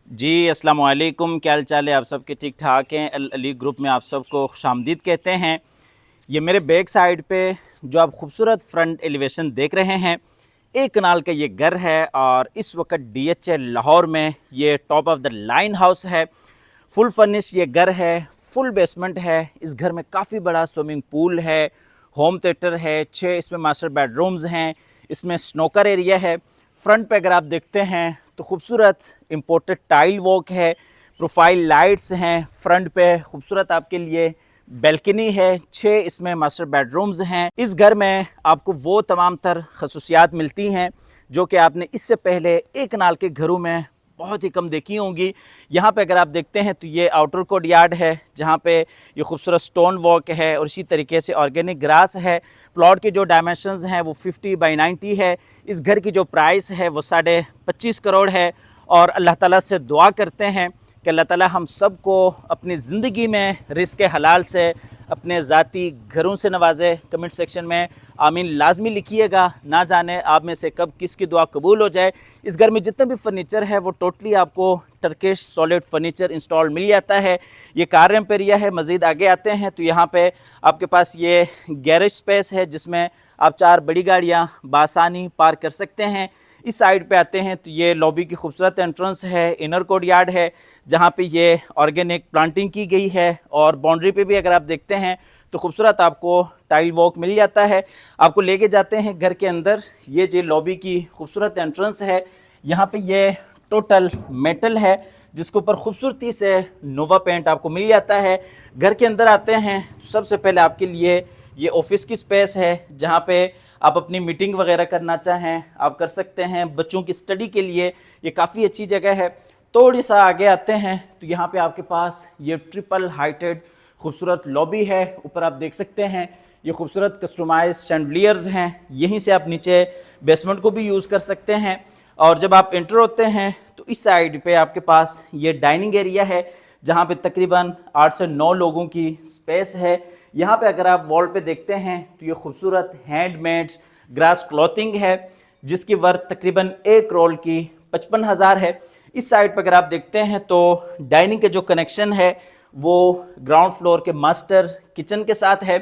जी, अस्सलाम वालेकुम। क्या हाल चाल है? आप सबके ठीक ठाक हैं? अल अली ग्रुप में आप सबको खुशामदीद कहते हैं। ये मेरे बैक साइड पे जो आप खूबसूरत फ्रंट एलिवेशन देख रहे हैं, एक कनाल का ये घर है और इस वक्त DHA लाहौर में ये top of the line house है। फुल फर्निश ये घर है, फुल बेसमेंट है। इस घर में काफ़ी बड़ा स्विमिंग पूल है, होम थिएटर है, 6 इसमें मास्टर बेडरूम्स हैं, इसमें स्नोकर एरिया है। फ्रंट पे अगर आप देखते हैं तो खूबसूरत इम्पोर्टेड टाइल वॉक है, प्रोफाइल लाइट्स हैं। फ्रंट पे खूबसूरत आपके लिए बैल्कनी है, 6 इसमें मास्टर बेडरूम्स हैं। इस घर में आपको वो तमाम तर खसूसियात मिलती हैं जो कि आपने इससे पहले एक कनाल के घरों में बहुत ही कम देखी होंगी। यहाँ पे अगर आप देखते हैं तो ये आउटर कोर्ट यार्ड है जहाँ पे ये खूबसूरत स्टोन वॉक है और इसी तरीके से ऑर्गेनिक ग्रास है। प्लॉट के जो डायमेंशंस हैं वो 50 बाई 90 है। इस घर की जो प्राइस है वो 25.5 करोड़ है और अल्लाह ताला से दुआ करते हैं कि अल्लाह ताला हम सब को अपनी ज़िंदगी में रिज़्क़ हलाल से अपने ज़ाती घरों से नवाजे। कमेंट सेक्शन में आमीन लाजमी लिखिएगा। ना जाने आप में से कब किसकी दुआ कबूल हो जाए। इस घर में जितने भी फर्नीचर है वो टोटली आपको टर्किश सॉलिड फर्नीचर इंस्टॉल मिल जाता है। ये कार एम्पेरिया है। मज़ीद आगे आते हैं तो यहाँ पे आपके पास ये गैरेज स्पेस है जिसमें आप 4 बड़ी गाड़ियाँ बासानी पार्क कर सकते हैं। इस साइड पे आते हैं तो ये लॉबी की खूबसूरत एंट्रेंस है, इनर कोर्ट यार्ड है जहाँ पे ये ऑर्गेनिक प्लांटिंग की गई है और बाउंड्री पे भी अगर आप देखते हैं तो खूबसूरत आपको टाइल वॉक मिल जाता है। आपको लेके जाते हैं घर के अंदर। ये जो लॉबी की खूबसूरत एंट्रेंस है, यहाँ पे ये टोटल मेटल है जिसके ऊपर खूबसूरती से नोवा पेंट आपको मिल जाता है। घर के अंदर आते हैं तो सबसे पहले आपके लिए ये ऑफिस की स्पेस है जहाँ पे आप अपनी मीटिंग वगैरह करना चाहें आप कर सकते हैं। बच्चों की स्टडी के लिए ये काफ़ी अच्छी जगह है। थोड़ी सा आगे आते हैं तो यहाँ पे आपके पास ये ट्रिपल हाइटेड खूबसूरत लॉबी है। ऊपर आप देख सकते हैं ये खूबसूरत कस्टमाइज शैंडलियर्स हैं। यहीं से आप नीचे बेसमेंट को भी यूज़ कर सकते हैं। और जब आप एंटर होते हैं तो इस साइड पे आपके पास ये डाइनिंग एरिया है जहाँ पे तकरीबन 8 से 9 लोगों की स्पेस है। यहाँ पे अगर आप वॉल पे देखते हैं तो ये खूबसूरत हैंडमेड ग्रास क्लॉथिंग है जिसकी वर्थ तकरीबन 1 करोड़ की 55,000 है। इस साइड पर अगर आप देखते हैं तो डाइनिंग के जो कनेक्शन है वो ग्राउंड फ्लोर के मास्टर किचन के साथ है।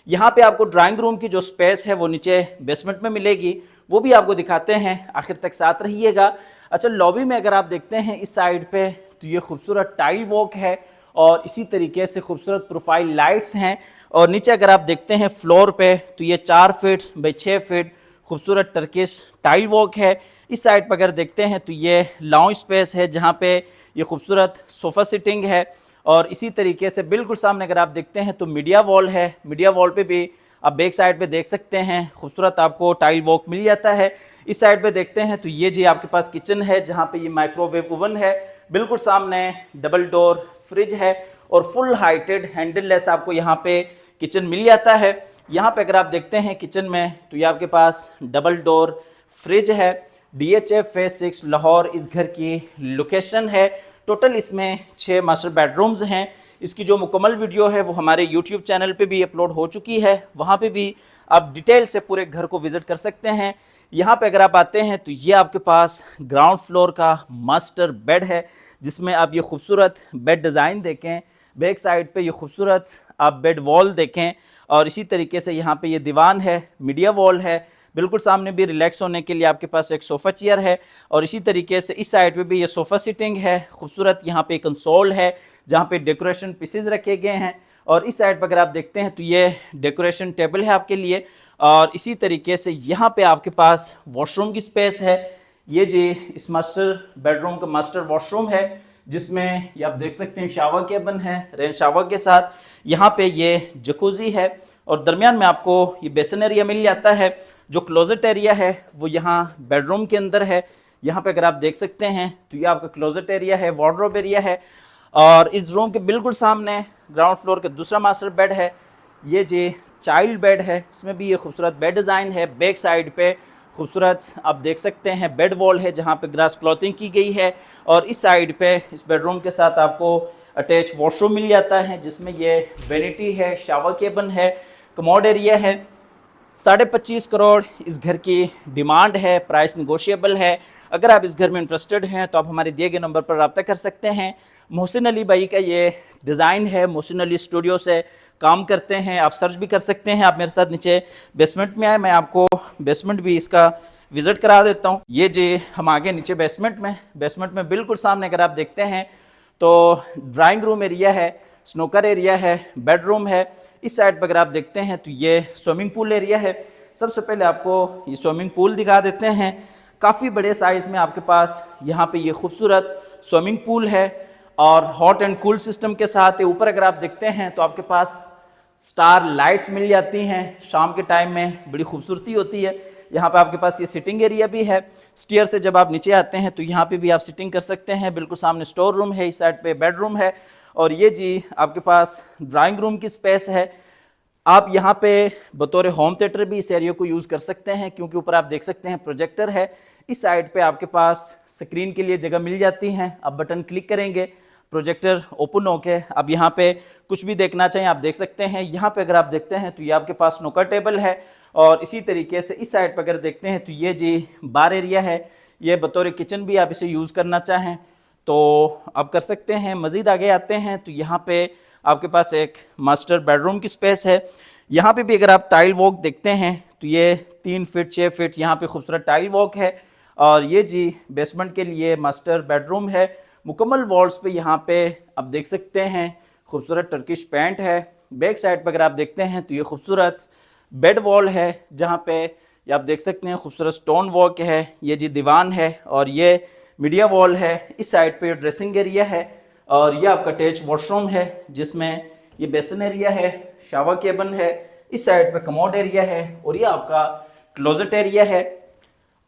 यहाँ पे आपको ड्राइंग रूम की जो स्पेस है वो नीचे बेसमेंट में मिलेगी, वो भी आपको दिखाते हैं, आखिर तक साथ रहिएगा। अच्छा, लॉबी में अगर आप देखते हैं इस साइड पे तो ये खूबसूरत टाइल वॉक है और इसी तरीके से खूबसूरत प्रोफाइल लाइट्स हैं। और नीचे अगर आप देखते हैं फ्लोर पे तो ये 4 फीट बाई 6 फीट खूबसूरत टर्किश टाइल वॉक है। इस साइड पर अगर देखते हैं तो ये लाउंज स्पेस है जहाँ पे ये खूबसूरत सोफ़ा सिटिंग है। और इसी तरीके से बिल्कुल सामने अगर आप देखते हैं तो मीडिया वॉल है। मीडिया वॉल पे भी आप बैक साइड पे देख सकते हैं खूबसूरत आपको टाइल वॉक मिल जाता है। इस साइड पे देखते हैं तो ये जी आपके पास किचन है जहाँ पे ये माइक्रोवेव ओवन है। बिल्कुल सामने डबल डोर फ्रिज है और फुल हाइटेड हैंडललेस आपको यहाँ पे किचन मिल जाता है। यहाँ पे अगर आप देखते हैं किचन में तो ये आपके पास डबल डोर फ्रिज है। DHA फेज 6 लाहौर इस घर की लोकेशन है। टोटल इसमें 6 मास्टर बेडरूम्स हैं। इसकी जो मुकम्मल वीडियो है वो हमारे YouTube चैनल पे भी अपलोड हो चुकी है, वहाँ पे भी आप डिटेल से पूरे घर को विज़िट कर सकते हैं। यहाँ पे अगर आप आते हैं तो ये आपके पास ग्राउंड फ्लोर का मास्टर बेड है जिसमें आप ये खूबसूरत बेड डिज़ाइन देखें। बैक साइड पे ये खूबसूरत आप बेड वॉल देखें और इसी तरीके से यहाँ पे ये दीवान है, मीडिया वॉल है। बिल्कुल सामने भी रिलैक्स होने के लिए आपके पास एक सोफ़ा चेयर है और इसी तरीके से इस साइड पे भी ये सोफ़ा सिटिंग है। खूबसूरत यहाँ पे कंसोल है जहाँ पे डेकोरेशन पीसेस रखे गए हैं। और इस साइड पर अगर आप देखते हैं तो ये डेकोरेशन टेबल है आपके लिए। और इसी तरीके से यहाँ पे आपके पास वॉशरूम की स्पेस है। ये जी इस मास्टर बेडरूम का मास्टर वॉशरूम है जिसमें ये आप देख सकते हैं शावर केबिन है रेन शावर के साथ। यहाँ पे ये जकूजी है और दरमियान में आपको ये बेसन एरिया मिल जाता है। जो क्लोजेट एरिया है वो यहाँ बेडरूम के अंदर है। यहाँ पे अगर आप देख सकते हैं तो ये आपका क्लोजेट एरिया है, वार्डरोब एरिया है। और इस रूम के बिल्कुल सामने ग्राउंड फ्लोर का दूसरा मास्टर बेड है। ये जी चाइल्ड बेड है, इसमें भी ये खूबसूरत बेड डिज़ाइन है। बैक साइड पे खूबसूरत आप देख सकते हैं बेड वॉल है जहाँ पे ग्रास क्लॉथिंग की गई है। और इस साइड पे इस बेडरूम के साथ आपको अटैच वॉशरूम मिल जाता है जिसमें ये वेनिटी है, शावर केबिन है, कमोड एरिया है। 25.5 करोड़ इस घर की डिमांड है, प्राइस निगोशिएबल है। अगर आप इस घर में इंटरेस्टेड हैं तो आप हमारे दिए गए नंबर पर रब्ता कर सकते हैं। मोहसिन अली भाई का ये डिज़ाइन है, मोहसिन अली स्टूडियो से काम करते हैं, आप सर्च भी कर सकते हैं। आप मेरे साथ नीचे बेसमेंट में आए, मैं आपको बेसमेंट भी इसका विज़िट करा देता हूँ। ये जी हम आगे नीचे बेसमेंट में बिल्कुल सामने अगर आप देखते हैं तो ड्राइंग रूम एरिया है, स्नूकर एरिया है, बेडरूम है। इस साइड पर अगर आप देखते हैं तो ये स्विमिंग पूल एरिया है। सबसे पहले आपको ये स्विमिंग पूल दिखा देते हैं। काफ़ी बड़े साइज़ में आपके पास यहाँ पे ये खूबसूरत स्विमिंग पूल है और हॉट एंड कूल सिस्टम के साथ है। ऊपर अगर आप देखते हैं तो आपके पास स्टार लाइट्स मिल जाती हैं, शाम के टाइम में बड़ी खूबसूरती होती है। यहाँ पे आपके पास ये सिटिंग एरिया भी है। स्टेयर से जब आप नीचे आते हैं तो यहाँ पे भी आप सिटिंग कर सकते हैं। बिल्कुल सामने स्टोर रूम है, इस साइड पे बेडरूम है और ये जी आपके पास ड्राइंग रूम की स्पेस है। आप यहाँ पे बतौर होम थिएटर भी इस एरिया को यूज़ कर सकते हैं, क्योंकि ऊपर आप देख सकते हैं प्रोजेक्टर है। इस साइड पे आपके पास स्क्रीन के लिए जगह मिल जाती है। आप बटन क्लिक करेंगे, प्रोजेक्टर ओपन होके आप यहाँ पे कुछ भी देखना चाहें आप देख सकते हैं। यहाँ पे अगर आप देखते हैं तो ये आपके पास स्नूकर टेबल है और इसी तरीके से इस साइड पर अगर देखते हैं तो ये जी बार एरिया है। ये बतौर किचन भी आप इसे यूज़ करना चाहें तो आप कर सकते हैं। मज़ीद आगे आते हैं तो यहाँ पे आपके पास एक मास्टर बेडरूम की स्पेस है। यहाँ पे भी अगर आप टाइल वॉक देखते हैं तो ये 3 फीट 6 फीट यहाँ पे खूबसूरत टाइल वॉक है और ये जी बेसमेंट के लिए मास्टर बेडरूम है। मुकम्मल वॉल्स पे यहाँ पे आप देख सकते हैं खूबसूरत टर्किश पेंट है। बैक साइड पर अगर आप देखते हैं तो ये खूबसूरत बेड वॉल है, जहाँ पे ये आप देख सकते हैं खूबसूरत स्टोन वॉक है। ये जी दीवान है और ये मीडिया वॉल है। इस साइड पे ड्रेसिंग एरिया है और ये आपका अटैच वॉशरूम है, जिसमें ये बेसन एरिया है, शावर केबिन है। इस साइड पे कमोड एरिया है और ये आपका क्लोजेट एरिया है।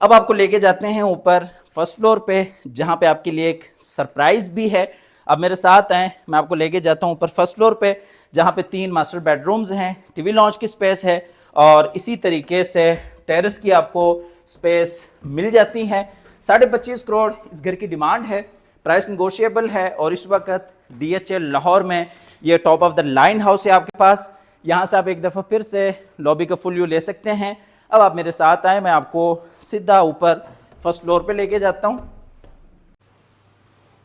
अब आपको लेके जाते हैं ऊपर फर्स्ट फ्लोर पे, जहाँ पे आपके लिए एक सरप्राइज भी है। अब मेरे साथ हैं, मैं आपको लेके जाता हूँ ऊपर फर्स्ट फ्लोर पे, जहाँ पे 3 मास्टर बेडरूम्स हैं, टीवी लॉन्च की स्पेस है और इसी तरीके से टेरेस की आपको स्पेस मिल जाती है। 25.5 करोड़ इस घर की डिमांड है, प्राइस निगोशिएबल है और इस वक्त DHL लाहौर में ये top of the line house है आपके पास। यहाँ से आप एक दफ़ा फिर से लॉबी का फुल व्यू ले सकते हैं। अब आप मेरे साथ आए, मैं आपको सीधा ऊपर फर्स्ट फ्लोर पे लेके जाता हूँ।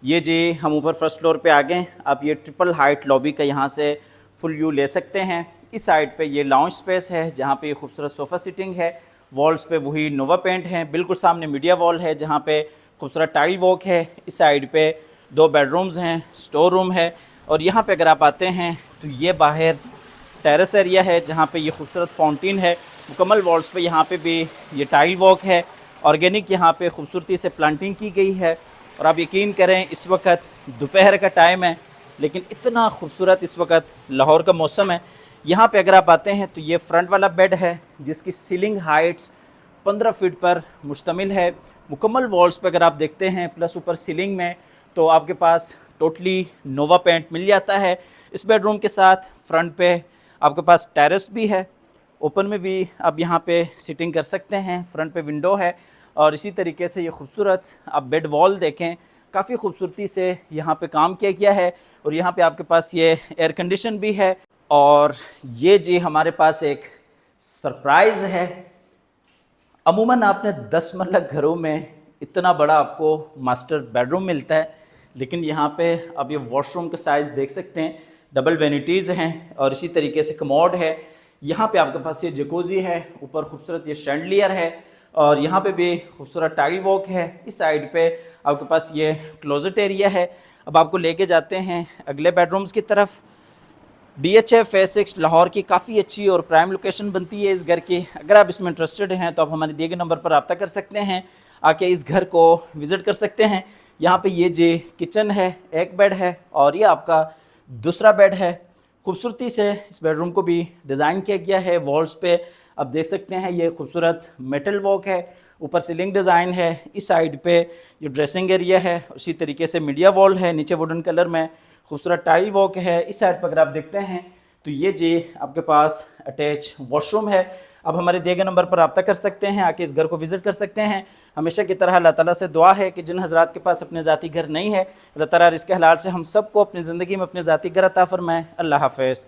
ये जी हम ऊपर फर्स्ट फ्लोर पे आ गए। आप ये ट्रिपल हाइट लॉबी का यहाँ से फुल व्यू ले सकते हैं। इस साइड पे ये लाउंज स्पेस है, जहाँ पे खूबसूरत सोफ़ा सिटिंग है। वॉल्स पे वही नोवा पेंट है। बिल्कुल सामने मीडिया वॉल है, जहाँ पे खूबसूरत टाइल वॉक है। इस साइड पे 2 बेडरूम्स हैं, स्टोर रूम है और यहाँ पे अगर आप आते हैं तो ये बाहर टेरेस एरिया है, जहाँ पे ये खूबसूरत फाउंटेन है। मुकम्मल वॉल्स पे यहाँ पे भी ये टाइल वॉक है। ऑर्गेनिक यहाँ पे खूबसूरती से प्लांटिंग की गई है और आप यकीन करें इस वक्त दोपहर का टाइम है, लेकिन इतना खूबसूरत इस वक्त लाहौर का मौसम है। यहाँ पे अगर आप आते हैं तो ये फ्रंट वाला बेड है, जिसकी सीलिंग हाइट्स 15 फीट पर मुश्तमिल है। मुकम्मल वॉल्स पे अगर आप देखते हैं प्लस ऊपर सीलिंग में, तो आपके पास टोटली नोवा पेंट मिल जाता है। इस बेडरूम के साथ फ्रंट पे आपके पास टेरेस भी है, ओपन में भी आप यहाँ पे सिटिंग कर सकते हैं। फ्रंट पे विंडो है और इसी तरीके से ये खूबसूरत आप बेड वॉल देखें, काफ़ी खूबसूरती से यहाँ पे काम किया गया है और यहाँ पे आपके पास ये एयर कंडीशन भी है। और ये जी हमारे पास एक सरप्राइज़ है। अमूमन आपने 10 मरला घरों में इतना बड़ा आपको मास्टर बेडरूम मिलता है, लेकिन यहाँ पे आप ये वॉशरूम का साइज़ देख सकते हैं। डबल वेनिटीज़ हैं और इसी तरीके से कमोड है। यहाँ पे आपके पास ये जकूज़ी है, ऊपर खूबसूरत ये शैंडलियर है और यहाँ पे भी खूबसूरत टाइल वॉक है। इस साइड पे आपके पास ये क्लोजेट एरिया है। अब आपको लेके जाते हैं अगले बेडरूम्स की तरफ। DHA फेज 6 लाहौर की काफ़ी अच्छी और प्राइम लोकेशन बनती है इस घर की। अगर आप इसमें इंटरेस्टेड हैं तो आप हमारे दिए गए नंबर पर रब्ता कर सकते हैं, आके इस घर को विज़िट कर सकते हैं। यहाँ पे ये जी किचन है, एक बेड है और ये आपका दूसरा बेड है। खूबसूरती से इस बेडरूम को भी डिज़ाइन किया गया है। वॉल्स पे आप देख सकते हैं ये खूबसूरत मेटल वॉक है, ऊपर सीलिंग डिज़ाइन है। इस साइड पे ये ड्रेसिंग एरिया है, उसी तरीके से मीडिया वॉल है, नीचे वुडन कलर में खूबसूरत टाइल वॉक है। इस साइड पर अगर आप देखते हैं तो ये जी आपके पास अटैच वॉशरूम है। अब हमारे दिए गए नंबर पर रब्ता कर सकते हैं, आके इस घर को विज़िट कर सकते हैं। हमेशा की तरह अल्लाह ताला से दुआ है कि जिन हज़रात के पास अपने ज़ाती घर नहीं है, अल्लाह ताला रिज़्क़ हलाल से हम सबको अपनी ज़िंदगी में अपने ज़ाती घर अता फ़रमाए। अल्लाह हाफ़िज़।